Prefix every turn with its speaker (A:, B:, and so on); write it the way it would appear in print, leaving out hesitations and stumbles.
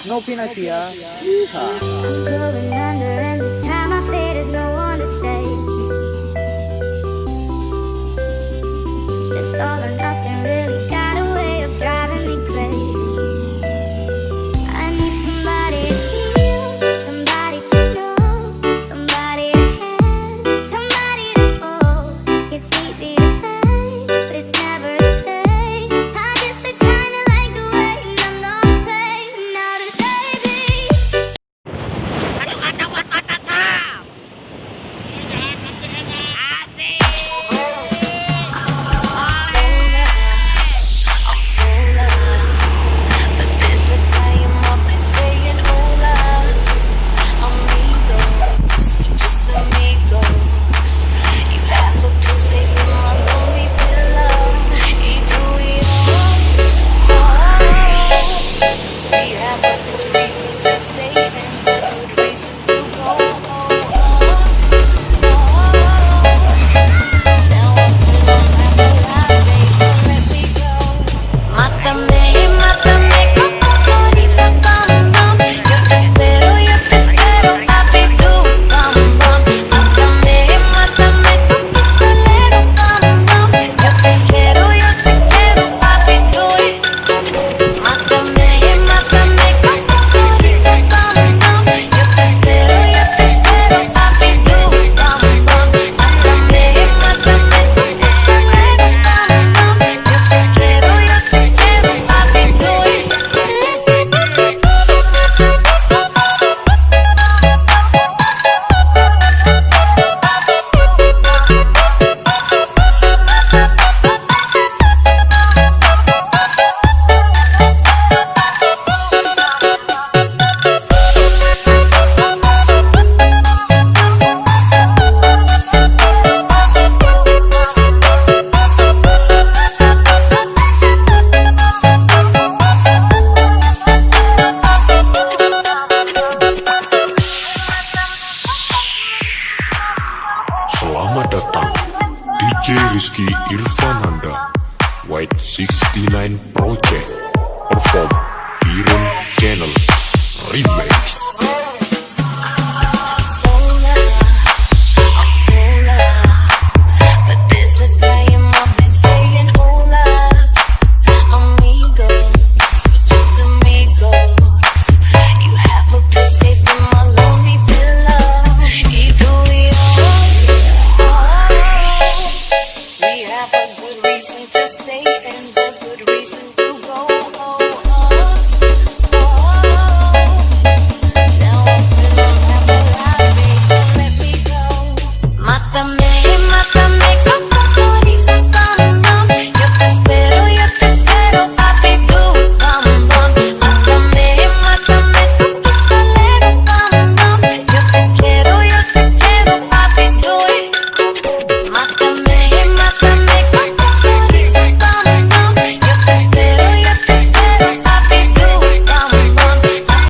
A: No Pinasia. Yeehaw.
B: I'm going under, and this time I fear there's no one to save me. This all or nothing really got a way of driving me crazy. I need somebody to heal, somebody to know, somebody to have, somebody to hold. It's easy to say, but it's never the same. I guess I kinda like the way I'm gonna pay now today, baby.
C: Selamat datang DJ Rizky Irfananda White 69 Project Perform Kirim Channel Remix.
B: Mátame, mátame con